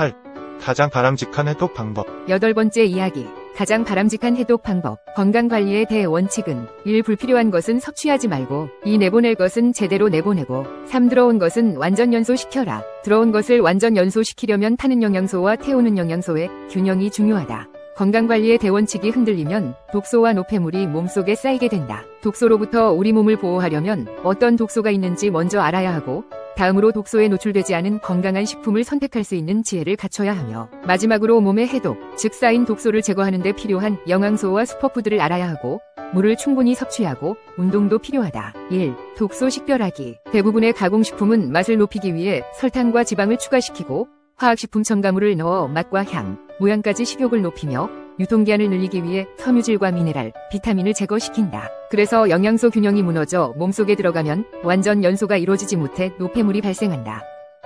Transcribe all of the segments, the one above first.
8. 가장 바람직한 해독 방법. 8번째 이야기. 가장 바람직한 해독 방법. 건강관리의 대원칙은 1. 불필요한 것은 섭취하지 말고 2. 내보낼 것은 제대로 내보내고 3. 들어온 것은 완전 연소시켜라. 들어온 것을 완전 연소시키려면 타는 영양소와 태우는 영양소의 균형이 중요하다. 건강관리의 대원칙이 흔들리면 독소와 노폐물이 몸속에 쌓이게 된다. 독소로부터 우리 몸을 보호하려면 어떤 독소가 있는지 먼저 알아야 하고 다음으로 독소에 노출되지 않은 건강한 식품을 선택할 수 있는 지혜를 갖춰야 하며 마지막으로 몸의 해독, 즉 쌓인 독소를 제거하는 데 필요한 영양소와 슈퍼푸드를 알아야 하고 물을 충분히 섭취하고 운동도 필요하다. 1. 독소 식별하기. 대부분의 가공식품은 맛을 높이기 위해 설탕과 지방을 추가시키고 화학식품 첨가물을 넣어 맛과 향, 모양까지 식욕을 높이며 유통기한을 늘리기 위해 섬유질과 미네랄, 비타민을 제거시킨다. 그래서 영양소 균형이 무너져 몸속에 들어가면 완전 연소가 이루어지지 못해 노폐물이 발생한다.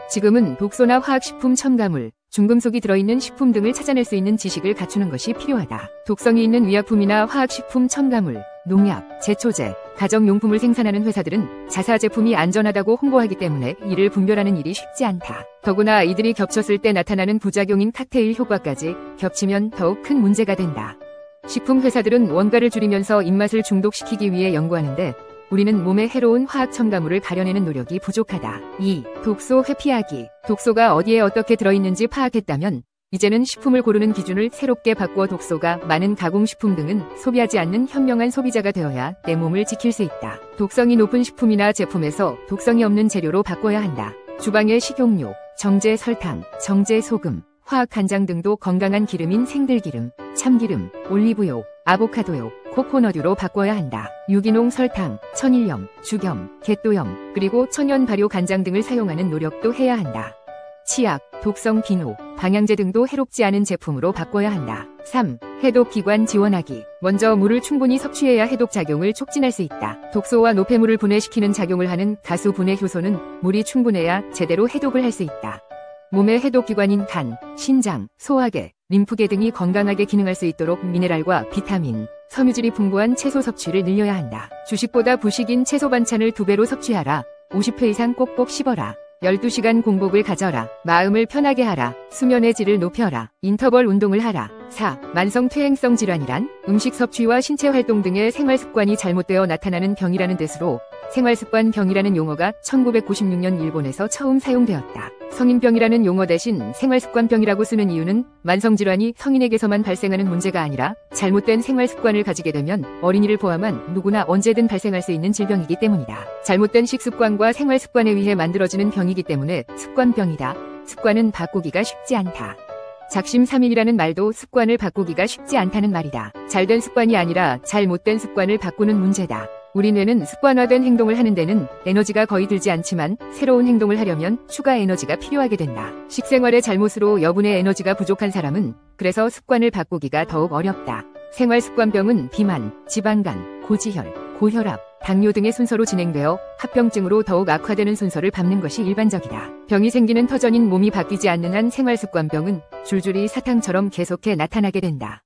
지금은 독소나 화학식품 첨가물, 중금속이 들어있는 식품 등을 찾아낼 수 있는 지식을 갖추는 것이 필요하다. 독성이 있는 의약품이나 화학식품 첨가물, 농약, 제초제, 가정용품을 생산하는 회사들은 자사 제품이 안전하다고 홍보하기 때문에 이를 분별하는 일이 쉽지 않다. 더구나 이들이 겹쳤을 때 나타나는 부작용인 칵테일 효과까지 겹치면 더욱 큰 문제가 된다. 식품 회사들은 원가를 줄이면서 입맛을 중독시키기 위해 연구하는데 우리는 몸에 해로운 화학 첨가물을 가려내는 노력이 부족하다. 2. 독소 회피하기. 독소가 어디에 어떻게 들어있는지 파악했다면 이제는 식품을 고르는 기준을 새롭게 바꾸어 독소가 많은 가공식품 등은 소비하지 않는 현명한 소비자가 되어야 내 몸을 지킬 수 있다. 독성이 높은 식품이나 제품에서 독성이 없는 재료로 바꿔야 한다. 주방의 식용유, 정제 설탕, 정제 소금, 화학 간장 등도 건강한 기름인 생들기름, 참기름, 올리브유, 아보카도유, 코코넛유로 바꿔야 한다. 유기농 설탕, 천일염, 죽염, 갯도염, 그리고 천연 발효 간장 등을 사용하는 노력도 해야 한다. 치약, 독성 비누, 방향제 등도 해롭지 않은 제품으로 바꿔야 한다. 3. 해독기관 지원하기. 먼저 물을 충분히 섭취해야 해독 작용을 촉진할 수 있다. 독소와 노폐물을 분해시키는 작용을 하는 가수 분해 효소는 물이 충분해야 제대로 해독을 할 수 있다. 몸의 해독기관인 간, 신장, 소화계, 림프계 등이 건강하게 기능할 수 있도록 미네랄과 비타민, 섬유질이 풍부한 채소 섭취를 늘려야 한다. 주식보다 부식인 채소 반찬을 2배로 섭취하라. 50회 이상 꼭꼭 씹어라. 12시간 공복을 가져라. 마음을 편하게 하라. 수면의 질을 높여라. 인터벌 운동을 하라. 4. 만성 퇴행성 질환이란 음식 섭취와 신체 활동 등의 생활습관이 잘못되어 나타나는 병이라는 뜻으로 생활습관 병이라는 용어가 1996년 일본에서 처음 사용되었다. 성인병이라는 용어 대신 생활습관병이라고 쓰는 이유는 만성질환이 성인에게서만 발생하는 문제가 아니라 잘못된 생활습관을 가지게 되면 어린이를 포함한 누구나 언제든 발생할 수 있는 질병이기 때문이다. 잘못된 식습관과 생활습관에 의해 만들어지는 병이기 때문에 습관병이다. 습관은 바꾸기가 쉽지 않다. 작심삼일이라는 말도 습관을 바꾸기가 쉽지 않다는 말이다. 잘된 습관이 아니라 잘못된 습관을 바꾸는 문제다. 우리 뇌는 습관화된 행동을 하는 데는 에너지가 거의 들지 않지만 새로운 행동을 하려면 추가 에너지가 필요하게 된다. 식생활의 잘못으로 여분의 에너지가 부족한 사람은 그래서 습관을 바꾸기가 더욱 어렵다. 생활습관병은 비만, 지방간, 고지혈, 고혈압, 당뇨 등의 순서로 진행되어 합병증으로 더욱 악화되는 순서를 밟는 것이 일반적이다. 병이 생기는 터전인 몸이 바뀌지 않는 한 생활습관병은 줄줄이 사탕처럼 계속해 나타나게 된다.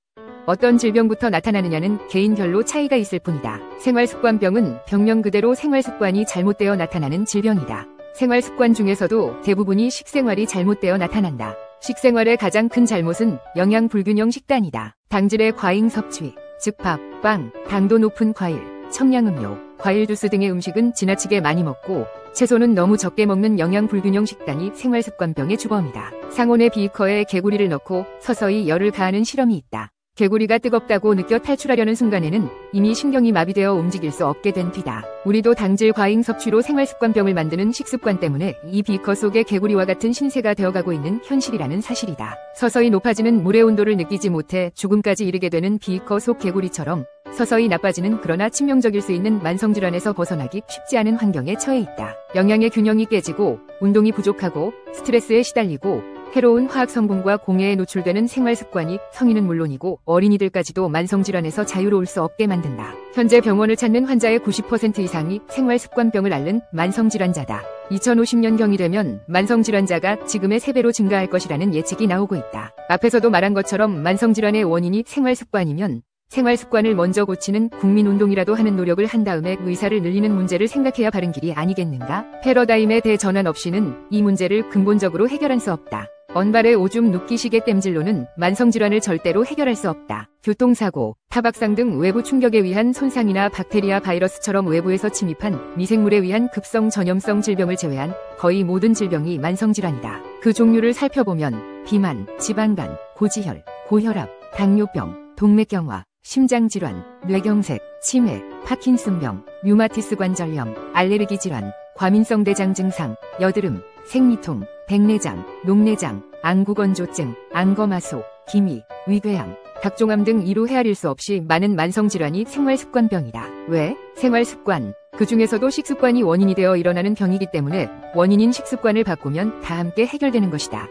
어떤 질병부터 나타나느냐는 개인별로 차이가 있을 뿐이다. 생활습관병은 병명 그대로 생활습관이 잘못되어 나타나는 질병이다. 생활습관 중에서도 대부분이 식생활이 잘못되어 나타난다. 식생활의 가장 큰 잘못은 영양 불균형 식단이다. 당질의 과잉 섭취, 즉 밥, 빵, 당도 높은 과일, 청량음료, 과일 주스 등의 음식은 지나치게 많이 먹고 채소는 너무 적게 먹는 영양 불균형 식단이 생활습관병의 주범이다. 상온의 비커에 개구리를 넣고 서서히 열을 가하는 실험이 있다. 개구리가 뜨겁다고 느껴 탈출하려는 순간에는 이미 신경이 마비되어 움직일 수 없게 된 뒤다. 우리도 당질 과잉 섭취로 생활습관병을 만드는 식습관 때문에 이 비커 속의 개구리와 같은 신세가 되어가고 있는 현실이라는 사실이다. 서서히 높아지는 물의 온도를 느끼지 못해 죽음까지 이르게 되는 비커 속 개구리처럼 서서히 나빠지는 그러나 치명적일 수 있는 만성질환에서 벗어나기 쉽지 않은 환경에 처해 있다. 영양의 균형이 깨지고 운동이 부족하고 스트레스에 시달리고 해로운 화학성분과 공해에 노출되는 생활습관이 성인은 물론이고 어린이들까지도 만성질환에서 자유로울 수 없게 만든다. 현재 병원을 찾는 환자의 90% 이상이 생활습관병을 앓는 만성질환자다. 2050년경이 되면 만성질환자가 지금의 3배로 증가할 것이라는 예측이 나오고 있다. 앞에서도 말한 것처럼 만성질환의 원인이 생활습관이면 생활습관을 먼저 고치는 국민운동이라도 하는 노력을 한 다음에 의사를 늘리는 문제를 생각해야 바른 길이 아니겠는가? 패러다임의 대전환 없이는 이 문제를 근본적으로 해결할 수 없다. 언발의 오줌 눕기식의 땜질로는 만성질환을 절대로 해결할 수 없다. 교통사고, 타박상 등 외부 충격에 의한 손상이나 박테리아 바이러스처럼 외부에서 침입한 미생물에 의한 급성 전염성 질병을 제외한 거의 모든 질병이 만성질환이다. 그 종류를 살펴보면 비만, 지방간, 고지혈, 고혈압, 당뇨병, 동맥경화, 심장질환, 뇌경색, 치매, 파킨슨병, 류마티스 관절염, 알레르기 질환, 과민성 대장 증상, 여드름, 생리통, 백내장, 녹내장, 안구건조증, 안검하소, 기미, 위궤양, 각종암 등 이루 헤아릴 수 없이 많은 만성질환이 생활습관병이다. 왜? 생활습관. 그 중에서도 식습관이 원인이 되어 일어나는 병이기 때문에 원인인 식습관을 바꾸면 다 함께 해결되는 것이다.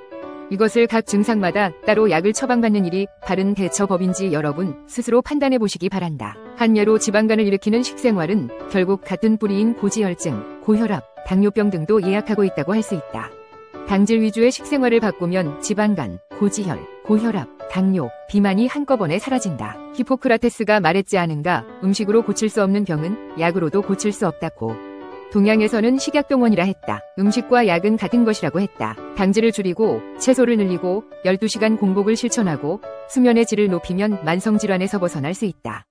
이것을 각 증상마다 따로 약을 처방받는 일이 바른 대처법인지 여러분 스스로 판단해 보시기 바란다. 한 예로 지방간을 일으키는 식생활은 결국 같은 뿌리인 고지혈증, 고혈압, 당뇨병 등도 예약하고 있다고 할 수 있다. 당질 위주의 식생활을 바꾸면 지방간, 고지혈, 고혈압, 당뇨, 비만이 한꺼번에 사라진다. 히포크라테스가 말했지 않은가? 음식으로 고칠 수 없는 병은 약으로도 고칠 수 없다고. 동양에서는 식약병원이라 했다. 음식과 약은 같은 것이라고 했다. 당질을 줄이고 채소를 늘리고 12시간 공복을 실천하고 수면의 질을 높이면 만성질환에서 벗어날 수 있다.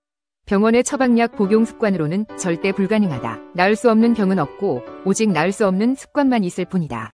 병원의 처방약 복용 습관으로는 절대 불가능하다. 나을 수 없는 병은 없고 오직 나을 수 없는 습관만 있을 뿐이다.